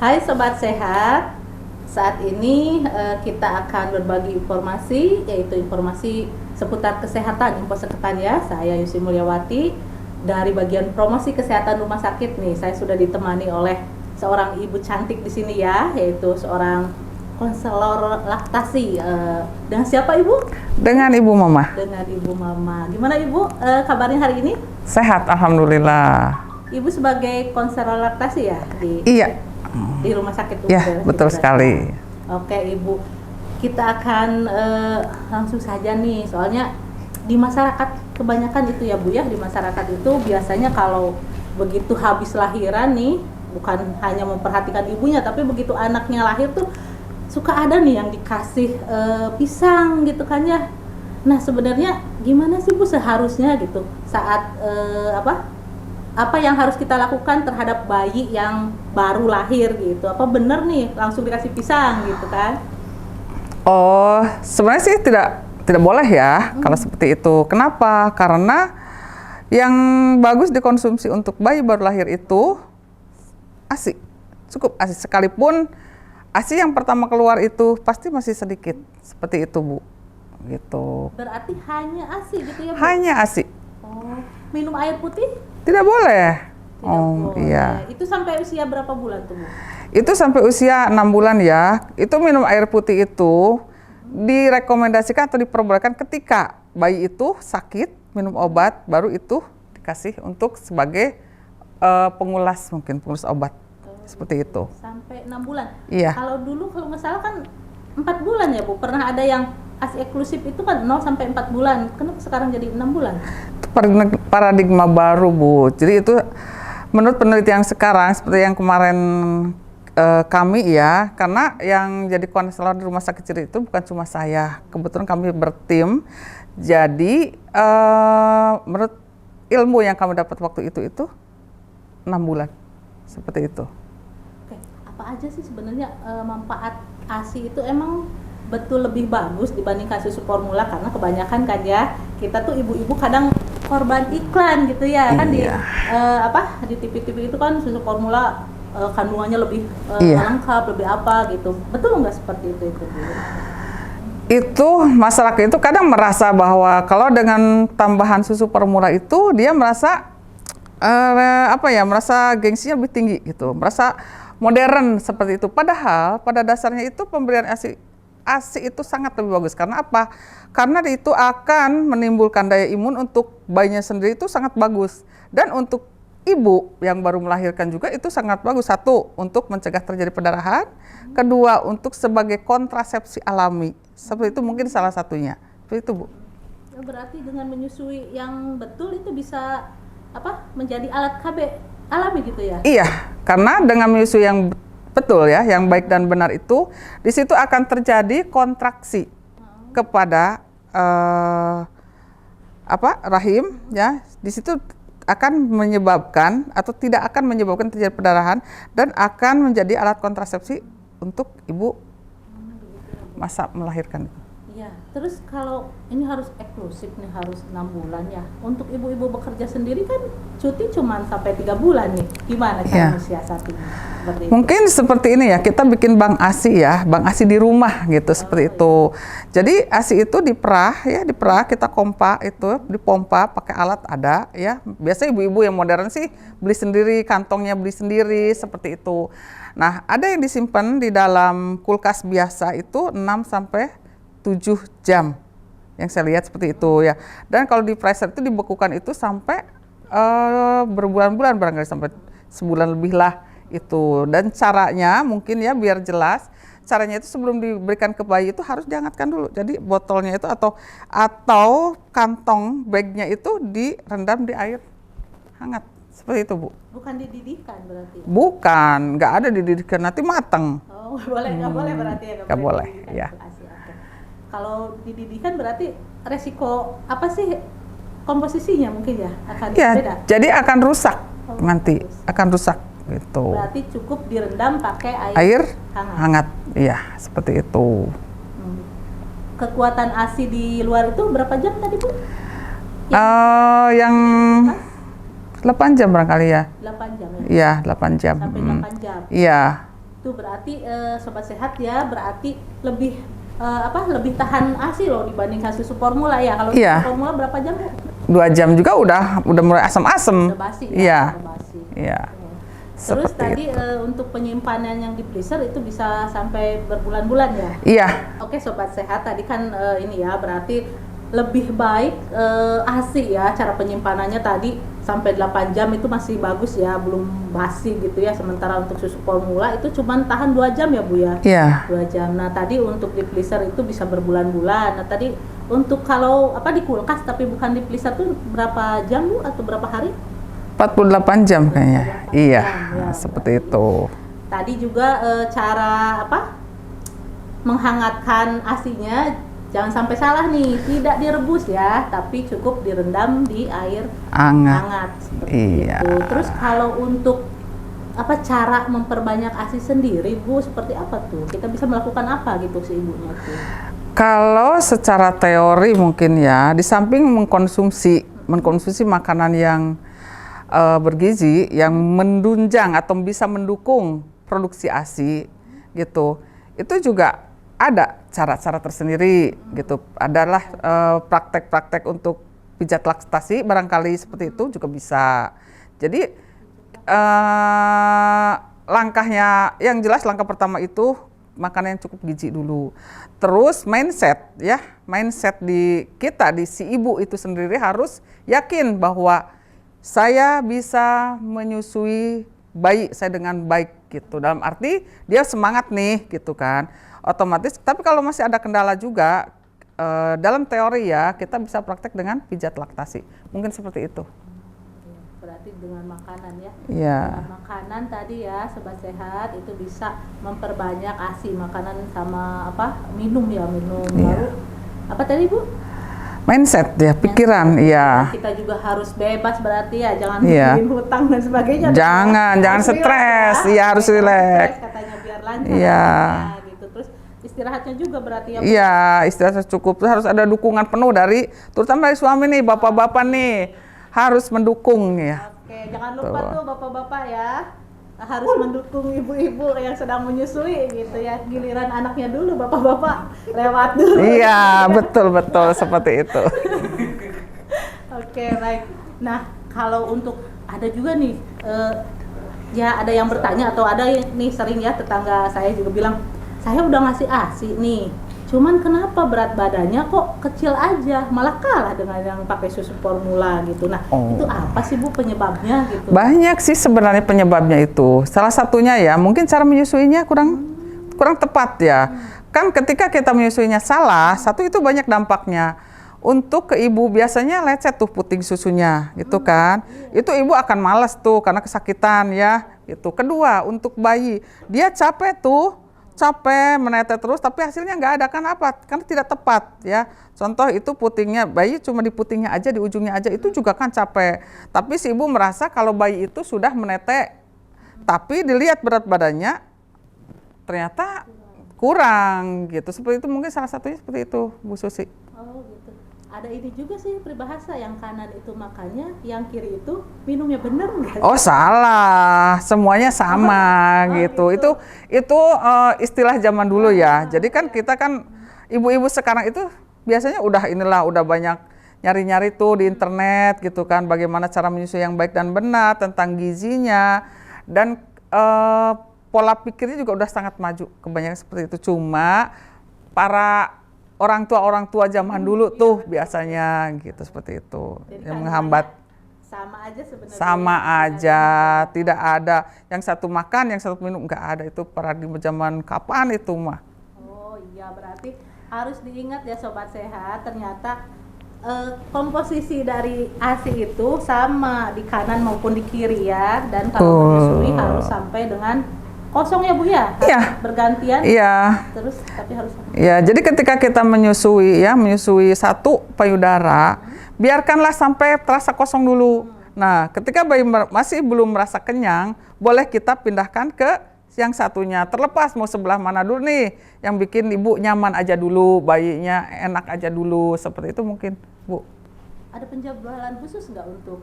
Hai Sobat Sehat, saat ini kita akan berbagi informasi, yaitu informasi seputar kesehatan, info seketan ya. Saya Yusi Mulyawati dari bagian promosi kesehatan rumah sakit nih. Saya sudah ditemani oleh seorang ibu cantik di sini ya, yaitu seorang konselor laktasi. Dengan siapa Ibu? Dengan Ibu Mama. Dengan Ibu Mama. Gimana Ibu kabarnya hari ini? Sehat, alhamdulillah. Ibu sebagai konselor laktasi ya Iya. Di rumah sakit Ya, betul sekali. Oke Ibu, kita akan langsung saja nih, soalnya di masyarakat kebanyakan itu ya Bu ya, di masyarakat itu biasanya kalau begitu habis lahiran nih, bukan hanya memperhatikan ibunya, tapi begitu anaknya lahir tuh suka ada nih yang dikasih pisang gitu kan ya. Nah sebenarnya gimana sih Bu seharusnya gitu saat apa yang harus kita lakukan terhadap bayi yang baru lahir gitu? Apa bener nih langsung dikasih pisang gitu kan? Oh, sebenarnya sih tidak boleh ya kalau seperti itu. Kenapa? Karena yang bagus dikonsumsi untuk bayi baru lahir itu ASI. Cukup ASI, sekalipun ASI yang pertama keluar itu pasti masih sedikit. Seperti itu, Bu. Gitu. Berarti hanya ASI gitu ya, Bu? Hanya ASI. Oh, minum air putih? Tidak boleh. Tidak boleh. Iya. Itu sampai usia berapa bulan tuh, Bu? Itu sampai usia 6 bulan ya. Itu minum air putih itu direkomendasikan atau diperbolehkan ketika bayi itu sakit, minum obat, baru itu dikasih untuk sebagai pengulas obat. Seperti itu. Sampai 6 bulan? Iya. Kalau nggak salah kan 4 bulan ya, Bu? Pernah ada yang ASI eksklusif itu kan 0 sampai 4 bulan. Kenapa sekarang jadi 6 bulan? Paradigma baru, Bu. Jadi itu menurut penelitian sekarang seperti yang kemarin kami ya, karena yang jadi konselor di rumah sakit Ciri itu bukan cuma saya. Kebetulan kami bertim. Jadi menurut ilmu yang kami dapat waktu itu 6 bulan. Seperti itu. Oke, apa aja sih sebenarnya manfaat ASI itu emang betul lebih bagus dibandingkan susu formula? Karena kebanyakan kan ya, kita tuh ibu-ibu kadang korban iklan gitu ya. Kan Iya. di TV-TV itu kan susu formula kandungannya lebih Iya. lengkap, lebih apa gitu. Betul nggak seperti itu? Itu masyarakat itu kadang merasa bahwa kalau dengan tambahan susu formula itu dia merasa merasa gengsinya lebih tinggi gitu, merasa modern seperti itu. Padahal pada dasarnya itu pemberian ASI itu sangat lebih bagus. Karena apa? Karena itu akan menimbulkan daya imun untuk bayinya sendiri, itu sangat bagus. Dan untuk ibu yang baru melahirkan juga itu sangat bagus. Satu, untuk mencegah terjadi perdarahan. Kedua, untuk sebagai kontrasepsi alami. Seperti itu mungkin salah satunya. Seperti itu, Bu. Berarti dengan menyusui yang betul itu bisa menjadi alat KB alami gitu ya? Iya, karena dengan menyusui yang betul ya, yang baik dan benar itu, di situ akan terjadi kontraksi kepada rahim ya. Di situ akan menyebabkan atau tidak akan menyebabkan terjadi perdarahan dan akan menjadi alat kontrasepsi untuk ibu masa melahirkan. Iya, terus kalau ini harus eksklusif nih, harus 6 bulan ya. Untuk ibu-ibu bekerja sendiri kan cuti cuma sampai 3 bulan nih. Gimana cara mensiasatinya? Mungkin seperti ini ya, kita bikin bank ASI ya, bank ASI di rumah gitu, seperti itu. Jadi ASI itu diperah kita dipompa pakai alat ada ya. Biasanya ibu-ibu yang modern sih beli sendiri, kantongnya beli sendiri, seperti itu. Nah, ada yang disimpan di dalam kulkas biasa itu 6 sampai 7 jam yang saya lihat seperti itu ya. Dan kalau di freezer itu dibekukan itu sampai berbulan-bulan, barangkali sampai sebulan lebih lah itu. Dan caranya mungkin ya biar jelas, caranya itu sebelum diberikan ke bayi itu harus dihangatkan dulu. Jadi botolnya itu atau kantong bagnya itu direndam di air hangat. Seperti itu, Bu. Bukan dididihkan berarti? Bukan, nggak ada dididihkan, nanti matang. Oh, nggak boleh berarti ya? Nggak boleh, ya. Kalau dididihkan berarti resiko apa sih komposisinya mungkin ya akan ya, beda? Jadi akan rusak nanti, rusak. akan rusak gitu. Berarti cukup direndam pakai air hangat. Iya, seperti itu. Kekuatan ASI di luar itu berapa jam tadi, Bu? Yang 8 jam barangkali ya. 8 jam ya? Iya, 8 jam. Sampai 8 jam? Iya. Itu berarti sobat sehat ya, berarti lebih lebih tahan ASI loh dibandingkan susu formula ya. Kalau Iya. susu formula berapa jam Bu? 2 jam juga udah mulai asam-asam. Udah basi ya. Iya. Udah basi. Iya. Terus Seperti tadi itu. untuk penyimpanan yang di freezer itu bisa sampai berbulan-bulan ya? Iya. Oke sobat sehat, tadi kan ini ya berarti lebih baik ASI ya, cara penyimpanannya tadi sampai 8 jam itu masih bagus ya, belum basi gitu ya. Sementara untuk susu formula itu cuma tahan 2 jam ya Bu ya? Iya. 2 jam. Nah tadi untuk di freezer itu bisa berbulan-bulan. Nah tadi untuk kalau di kulkas tapi bukan di freezer tuh berapa jam Bu atau berapa hari? 48 jam kayaknya. 48 Iya, jam, ya, seperti berarti. itu. Tadi juga cara menghangatkan ASI-nya jangan sampai salah nih, tidak direbus ya, tapi cukup direndam di air hangat seperti Iya. itu. Terus kalau untuk cara memperbanyak ASI sendiri Bu, seperti apa tuh? Kita bisa melakukan apa gitu si ibunya tuh? Kalau secara teori mungkin ya, di samping mengkonsumsi makanan yang bergizi, yang menunjang atau bisa mendukung produksi ASI gitu, itu juga ada cara-cara tersendiri gitu. Adalah praktek-praktek untuk pijat laktasi barangkali seperti itu juga bisa. Jadi langkahnya yang jelas, langkah pertama itu makanan yang cukup gizi dulu. Terus mindset di kita, di si ibu itu sendiri harus yakin bahwa saya bisa menyusui bayi saya dengan baik gitu. Dalam arti dia semangat nih gitu kan. Otomatis, tapi kalau masih ada kendala juga, dalam teori ya kita bisa praktek dengan pijat laktasi. Mungkin seperti itu. Berarti dengan makanan ya. Iya. Dengan makanan tadi ya sobat sehat itu bisa memperbanyak ASI, makanan sama minum ya, minum. Iya. Lalu apa tadi Bu? Mindset ya, pikiran, iya. Kita juga harus bebas berarti ya, jangan Iya. mikirin hutang dan sebagainya. Jangan Harus stres, relax iya harus relax. Katanya biar lancar. Iya. Gitu. Terus istirahatnya juga berarti ya. Bu? Iya, istirahat cukup. Terus harus ada dukungan penuh terutama dari suami nih, bapak-bapak nih, harus mendukung ya. Oke, jangan lupa tuh bapak-bapak ya, harus mendukung ibu-ibu yang sedang menyusui gitu ya. Giliran anaknya dulu, bapak-bapak lewat dulu. Iya, betul seperti itu. Oke, baik. Nah, kalau untuk ada juga nih, ya ada yang bertanya atau ada yang nih sering ya, tetangga saya juga bilang, saya udah ngasih ASI nih, cuman kenapa berat badannya kok kecil aja, malah kalah dengan yang pakai susu formula gitu. Nah, itu apa sih Bu penyebabnya gitu? Banyak sih sebenarnya penyebabnya itu. Salah satunya ya mungkin cara menyusuinya kurang tepat ya. Kan ketika kita menyusuinya salah, satu itu banyak dampaknya. Untuk ke ibu biasanya lecet tuh puting susunya gitu kan. Itu ibu akan malas tuh karena kesakitan ya gitu. Kedua, untuk bayi, dia capek menetes terus tapi hasilnya nggak ada, kan apa? Karena tidak tepat ya. Contoh itu putingnya, bayi cuma di putingnya aja, di ujungnya aja, itu juga kan capek. Tapi si ibu merasa kalau bayi itu sudah menetes, tapi dilihat berat badannya ternyata kurang gitu. Seperti itu, mungkin salah satunya seperti itu Bu Susi. Oh gitu. Ada ini juga sih peribahasa, yang kanan itu makannya, yang kiri itu minumnya, bener nggak? Oh salah, semuanya sama gitu. Itu istilah zaman dulu ya. Jadi kan kita kan ibu-ibu sekarang itu biasanya udah banyak nyari-nyari tuh di internet gitu kan, bagaimana cara menyusui yang baik dan benar, tentang gizinya, dan pola pikirnya juga udah sangat maju. Kebanyakan seperti itu. Cuma para orang tua zaman dulu tuh biasanya gitu, seperti itu. Jadi yang menghambat. Sama aja sebenarnya. Sama aja, tidak ada yang satu makan, yang satu minum, nggak ada. Itu paradigma zaman kapan itu mah. Oh iya, berarti harus diingat ya sobat sehat, ternyata komposisi dari ASI itu sama di kanan maupun di kiri ya. Dan kalau menyusui harus sampai dengan kosong ya Bu ya? Iya. Bergantian? Iya. Terus tapi harus. Ya, jadi ketika kita menyusui satu payudara, biarkanlah sampai terasa kosong dulu. Nah, ketika bayi masih belum merasa kenyang, boleh kita pindahkan ke yang satunya. Terlepas mau sebelah mana dulu nih, yang bikin ibu nyaman aja dulu, bayinya enak aja dulu, seperti itu mungkin Bu. ada penjadwalan khusus nggak untuk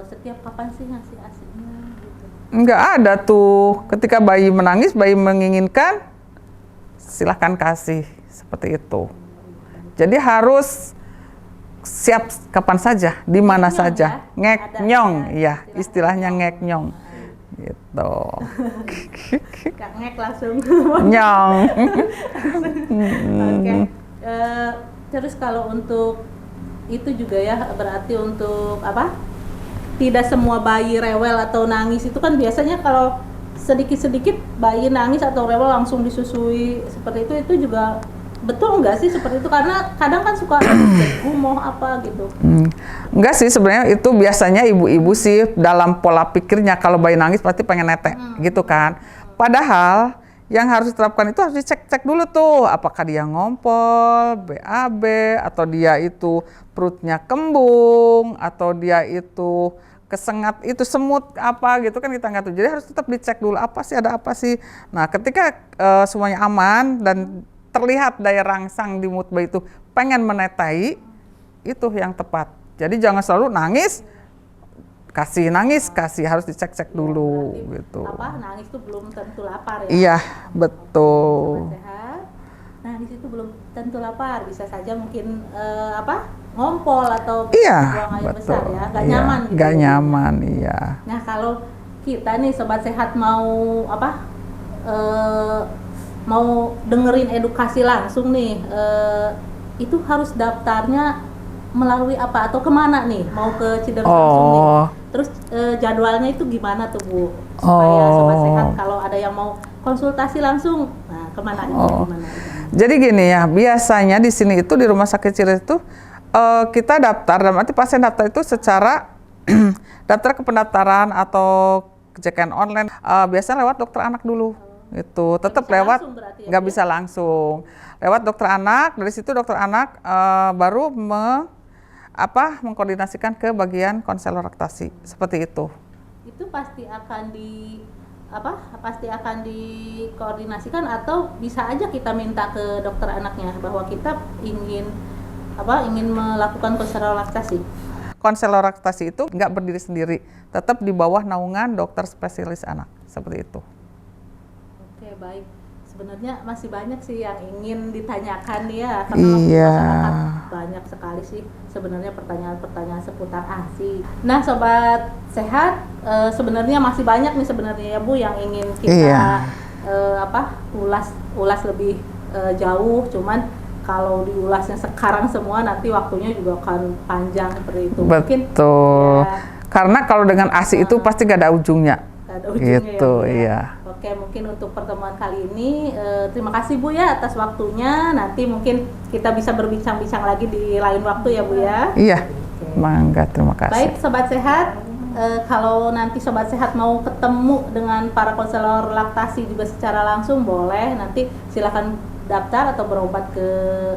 setiap kapan sih ngasih ASI-nya gitu? Nggak ada tuh. Ketika bayi menangis, bayi menginginkan, silahkan kasih seperti itu. Jadi harus siap kapan saja, di mana Ngek-nyong saja. ya? Ngek-nyong, Ada ya istilahnya ngek-nyong. Gitu. Nggak ngek langsung. Nyong. Oke. Terus kalau untuk itu juga ya, berarti untuk apa? Tidak semua bayi rewel atau nangis itu kan biasanya kalau sedikit-sedikit bayi nangis atau rewel langsung disusui seperti itu juga betul nggak sih seperti itu? Karena kadang kan suka gumoh apa gitu. Enggak sih, sebenarnya itu biasanya ibu-ibu sih dalam pola pikirnya kalau bayi nangis pasti pengen netek gitu kan. Padahal yang harus diterapkan itu harus dicek-cek dulu tuh, apakah dia ngompol, BAB, atau dia itu perutnya kembung, atau dia itu kesengat, itu semut apa gitu kan kita nggak tahu. Jadi harus tetap dicek dulu apa sih, ada apa sih. Nah ketika semuanya aman dan terlihat daya rangsang di mulut bayi itu pengen menetai, itu yang tepat. Jadi jangan selalu nangis, kasih harus dicek-cek dulu Berarti gitu. apa nangis itu belum tentu lapar ya? Iya, betul. Sobat sehat. Nangis itu belum tentu lapar, bisa saja mungkin ngompol atau Iya, buang air betul. besar ya, nggak Iya, nyaman gitu. nggak nyaman, iya. Nah kalau kita nih sobat sehat mau mau dengerin edukasi langsung nih, itu harus daftarnya melalui apa atau kemana nih? Mau ke Ciderus langsung nih? Terus jadwalnya itu gimana tuh Bu? Supaya sobat sehat kalau ada yang mau konsultasi langsung, nah kemana itu? Gimana? Jadi gini ya, biasanya di sini itu di Rumah Sakit Ciderus itu kita daftar, dan nanti pasien daftar itu secara daftar ke pendaftaran atau kecekan online, biasanya lewat dokter anak dulu. Itu tetap lewat, nggak bisa langsung lewat dokter anak. Dari situ dokter anak baru mengkoordinasikan ke bagian konselor laktasi seperti itu. Itu pasti akan dikoordinasikan atau bisa aja kita minta ke dokter anaknya bahwa kita ingin melakukan konselor laktasi. Konselor laktasi itu nggak berdiri sendiri, tetap di bawah naungan dokter spesialis anak seperti itu. Oke, baik. Sebenarnya masih banyak sih yang ingin ditanyakan ya, karena masyarakat banyak sekali sih sebenarnya pertanyaan-pertanyaan seputar ASI. Nah, sobat sehat, sebenarnya masih banyak nih sebenarnya ya Bu yang ingin kita ulas lebih jauh. Cuman kalau diulasnya sekarang semua nanti waktunya juga akan panjang seperti itu. Betul. Karena kalau dengan ASI itu pasti gak ada ujungnya. Ada ujungnya gitu, ya. Iya. Oke, mungkin untuk pertemuan kali ini terima kasih Bu ya atas waktunya. Nanti mungkin kita bisa berbincang-bincang lagi di lain waktu ya Bu ya. Iya. Mangga, terima kasih. Baik sobat sehat, kalau nanti sobat sehat mau ketemu dengan para konselor laktasi juga secara langsung boleh. Nanti silakan daftar atau berobat ke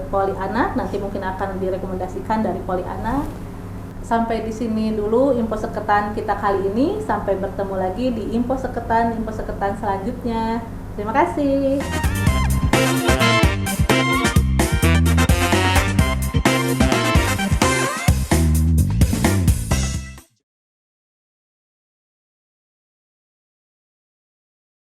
Poli Anak. Nanti mungkin akan direkomendasikan dari Poli Anak. Sampai di sini dulu info seketan kita kali ini. Sampai bertemu lagi di info seketan selanjutnya. Terima kasih.